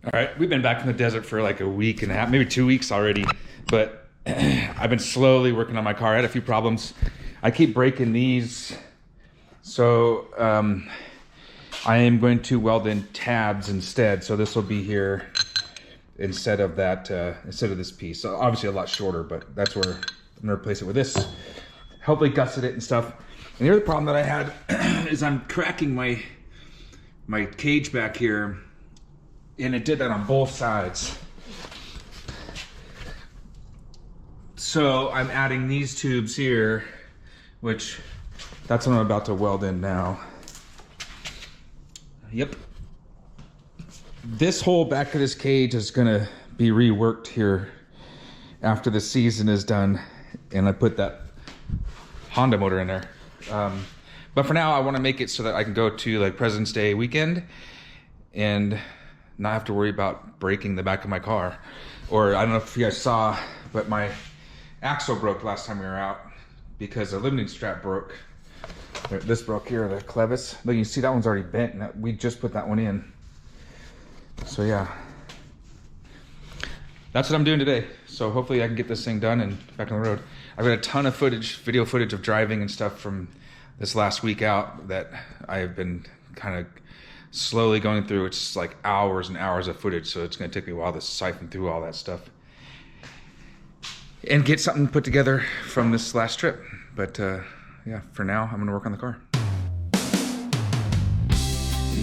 All right, we've been back in the desert for like a week and a half, maybe 2 weeks already, but I've been slowly working on my car. I had a few problems. I keep breaking these, so I am going to weld in tabs instead. So this will be here instead of that, instead of this piece. So obviously a lot shorter, but that's where I'm gonna replace it with this. Hopefully gusset it and stuff. And the other problem that I had is I'm cracking my cage back here. And it did that on both sides. So I'm adding these tubes here, which that's what I'm about to weld in now. Yep. This whole back of this cage is gonna be reworked here after the season is done. And I put that Honda motor in there. But for now, I wanna make it so that I can go to like President's Day weekend and not have to worry about breaking the back of my car. Or I don't know if you guys saw, but my axle broke last time we were out because the limiting strap broke. This broke here, the clevis. Look, you see that one's already bent. And we just put that one in. So yeah, that's what I'm doing today. So hopefully I can get this thing done and back on the road. I've got a ton of footage, video footage of driving and stuff from this last week out that I have been kind of slowly going through. It's like hours and hours of footage, so it's going to take me a while to siphon through all that stuff and get something put together from this last trip. But yeah, for now, I'm going to work on the car.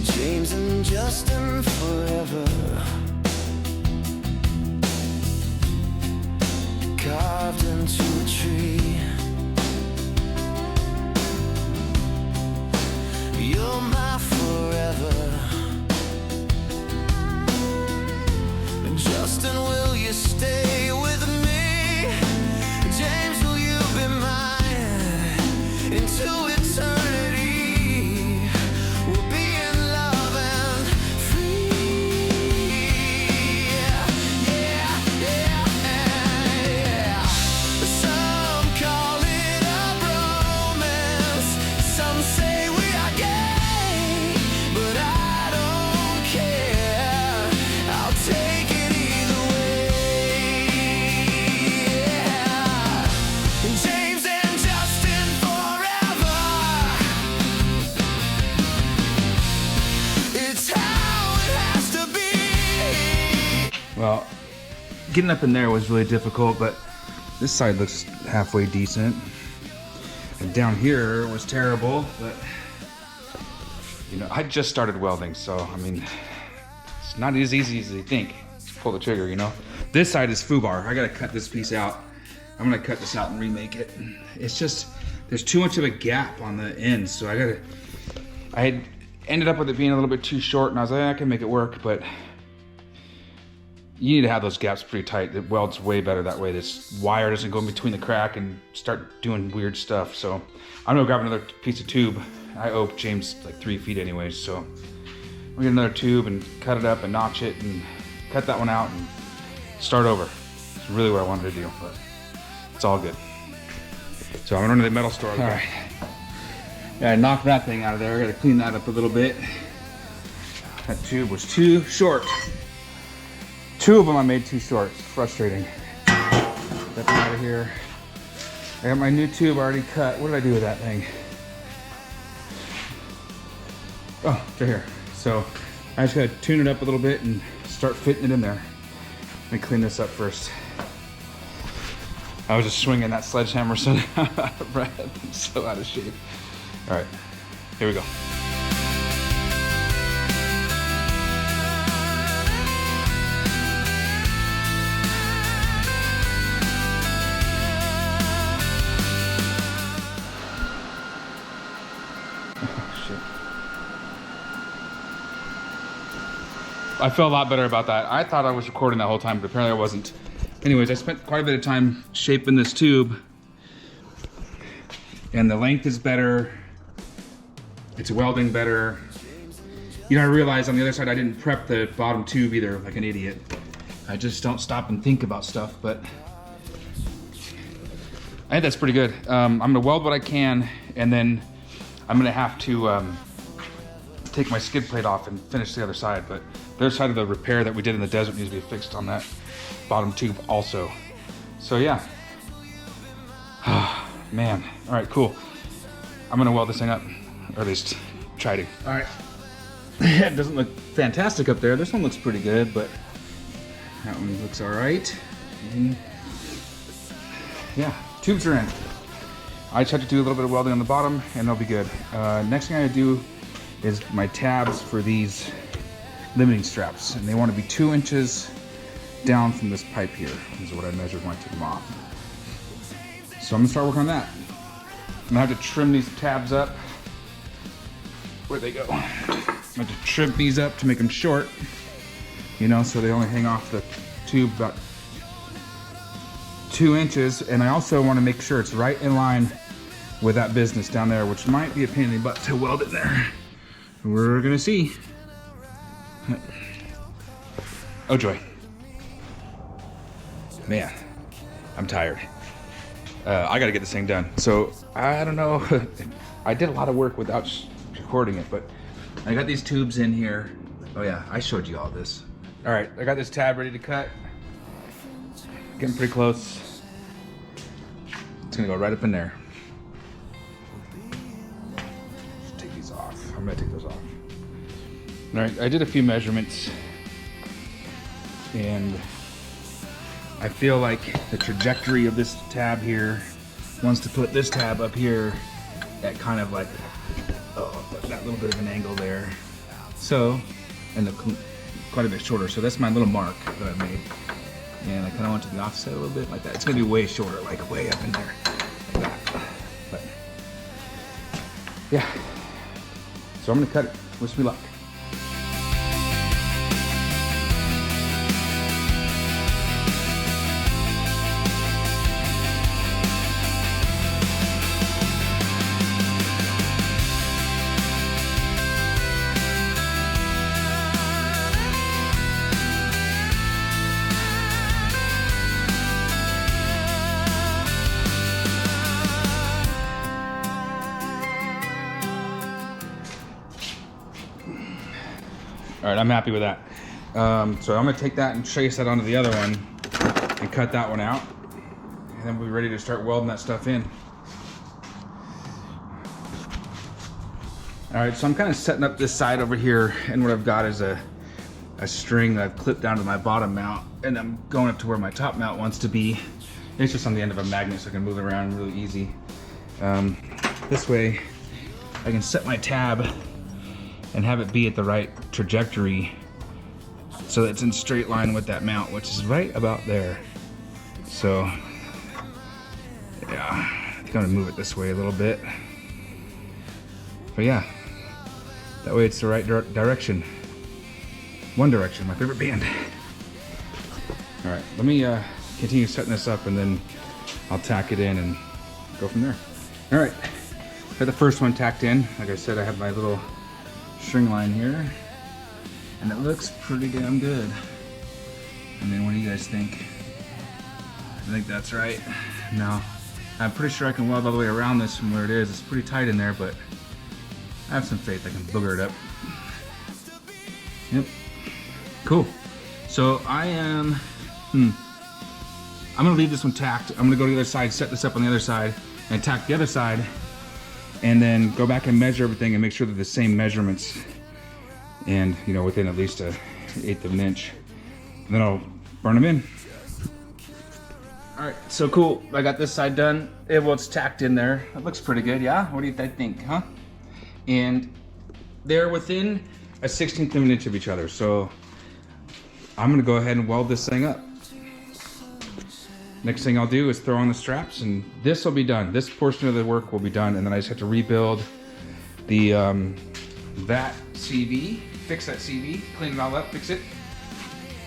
James and Justin forever, carved into a tree. You're my forever. Justin, will you stay with me? James, will you be mine into eternity? We'll be in love and free. Yeah, yeah, yeah. Some call it a romance. Some say we are gay, but I don't care. I'll take it either way. Yeah. James and Justin forever. It's how it has to be. Well, getting up in there was really difficult, but this side looks halfway decent. And down here was terrible, but you know, I just started welding, so I mean, it's not as easy as you think. Just pull the trigger, you know. This side is foobar. I gotta cut this piece out. I'm gonna cut this out and remake it. It's just, there's too much of a gap on the ends, so I had ended up with it being a little bit too short, and I was like, I can make it work, but you need to have those gaps pretty tight. It welds way better that way. This wire doesn't go in between the crack and start doing weird stuff. So I'm gonna grab another piece of tube. I owe James like 3 feet anyways, so we'll get another tube and cut it up and notch it and cut that one out and start over. It's really what I wanted to do, but it's all good. So I'm gonna run to the metal store. All right. Yeah, I knocked that thing out of there. I gotta clean that up a little bit. That tube was too short. 2 of them I made too short. It's frustrating. Get that out of here. I got my new tube already cut. What did I do with that thing? Oh, it's right here. So I just gotta tune it up a little bit and start fitting it in there. Let me clean this up first. I was just swinging that sledgehammer so out of breath and so out of shape. All right, here we go. I feel a lot better about that. I thought I was recording that whole time, but apparently I wasn't. Anyways, I spent quite a bit of time shaping this tube, and the length is better. It's welding better. You know, I realized on the other side I didn't prep the bottom tube either, like an idiot. I just don't stop and think about stuff, but I think that's pretty good. I'm gonna weld what I can, and then I'm gonna have to take my skid plate off and finish the other side, but the other side of the repair that we did in the desert needs to be fixed on that bottom tube also. So yeah. Man, all right, cool. I'm gonna weld this thing up, or at least try to. All right, it doesn't look fantastic up there. This one looks pretty good, but that one looks all right. And yeah, tubes are in. I just have to do a little bit of welding on the bottom and they'll be good. Next thing I do is my tabs for these limiting straps, and they want to be 2 inches down from this pipe here. This is what I measured when I took them off. So I'm gonna start working on that. I'm gonna have to trim these tabs up. Where'd they go? I'm gonna have to trim these up to make them short, you know, so they only hang off the tube about 2 inches. And I also want to make sure it's right in line with that business down there, which might be a pain in the butt to weld it there. We're gonna see. Oh joy. Man, I'm tired. I gotta get this thing done. So I don't know. I did a lot of work without recording it, but I got these tubes in here. Oh yeah, I showed you all this. All right, I got this tab ready to cut. Getting pretty close. It's gonna go right up in there. Take these off. I'm gonna take those off. All right, I did a few measurements, and I feel like the trajectory of this tab here wants to put this tab up here at kind of like that little bit of an angle there. So, and quite a bit shorter. So that's my little mark that I made. And I kind of went to the offset a little bit like that. It's gonna be way shorter, like way up in there, like that. But yeah, so I'm gonna cut it. Wish me luck. All right, I'm happy with that. So I'm gonna take that and trace that onto the other one and cut that one out. And then we'll be ready to start welding that stuff in. All right, so I'm kind of setting up this side over here, and what I've got is a string that I've clipped down to my bottom mount, and I'm going up to where my top mount wants to be. It's just on the end of a magnet, so I can move it around really easy. This way, I can set my tab and have it be at the right trajectory so that it's in straight line with that mount, which is right about there. So yeah, I think I'm gonna move it this way a little bit. But yeah, that way it's the right direction. One Direction, my favorite band. All right, let me continue setting this up, and then I'll tack it in and go from there. All right, got the first one tacked in. Like I said, I have my little string line here, and it looks pretty damn good. And then what do you guys think? I think that's right. Now, I'm pretty sure I can weld all the way around this from where it is. It's pretty tight in there, but I have some faith I can booger it up. Yep. Cool. So I am, I'm gonna leave this one tacked. I'm gonna go to the other side, set this up on the other side, and tack the other side, and then go back and measure everything and make sure they're the same measurements, and you know, within at least an 1/8 of an inch. And then I'll burn them in. All right, so cool. I got this side done. Well, it's tacked in there. It looks pretty good, yeah? What do you think, huh? And they're within a 1/16 of an inch of each other. So I'm gonna go ahead and weld this thing up. Next thing I'll do is throw on the straps, and this will be done. This portion of the work will be done, and then I just have to rebuild the that CV, fix that CV, clean it all up, fix it,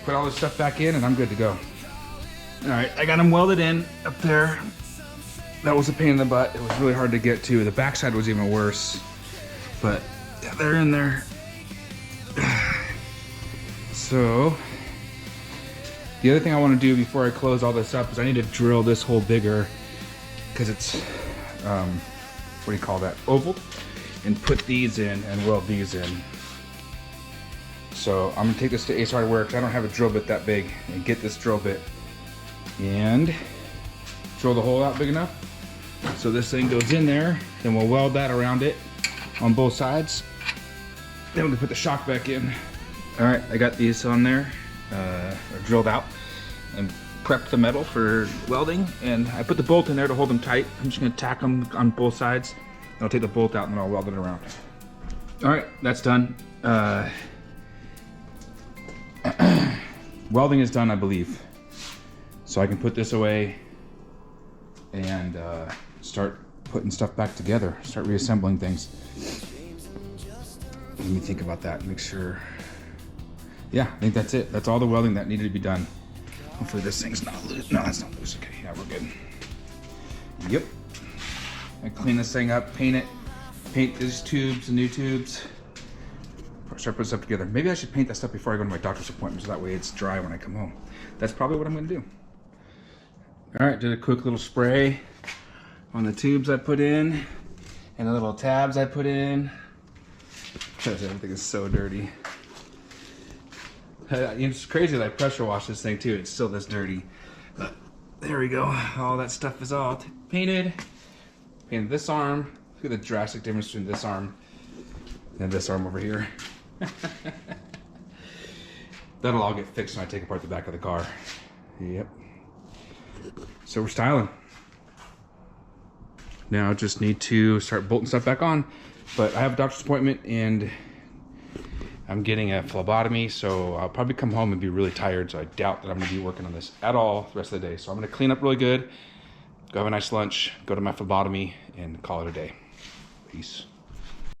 put all this stuff back in, and I'm good to go. All right, I got them welded in up there. That was a pain in the butt. It was really hard to get to. The backside was even worse, but yeah, they're in there. So the other thing I want to do before I close all this up is I need to drill this hole bigger, because it's, what do you call that, oval, and put these in and weld these in. So I'm gonna take this to Ace Hardware because I don't have a drill bit that big, and get this drill bit and drill the hole out big enough so this thing goes in there. Then we'll weld that around it on both sides. Then we can put the shock back in. All right, I got these on there, drilled out and prepped the metal for welding, and I put the bolt in there to hold them tight. I'm just gonna tack them on both sides. I'll take the bolt out and then I'll weld it around. All right, that's done. Welding is done, I believe. So I can put this away and start putting stuff back together, start reassembling things. Let me think about that, make sure. Yeah, I think that's it. That's all the welding that needed to be done. Hopefully this thing's not loose. No, that's not loose. Okay, yeah, we're good. Yep. I clean this thing up, paint it, paint these tubes, the new tubes. Start putting stuff together. Maybe I should paint that stuff before I go to my doctor's appointment so that way it's dry when I come home. That's probably what I'm gonna do. All right, did a quick little spray on the tubes I put in and the little tabs I put in. Everything is so dirty. It's crazy that I pressure wash this thing too. It's still this dirty. But there we go. All that stuff is all painted. Painted this arm. Look at the drastic difference between this arm and this arm over here. That'll all get fixed when I take apart the back of the car. Yep. So we're styling. Now I just need to start bolting stuff back on. But I have a doctor's appointment and I'm getting a phlebotomy, so I'll probably come home and be really tired, so I doubt that I'm gonna be working on this at all the rest of the day. So I'm gonna clean up really good, go have a nice lunch, go to my phlebotomy, and call it a day. Peace.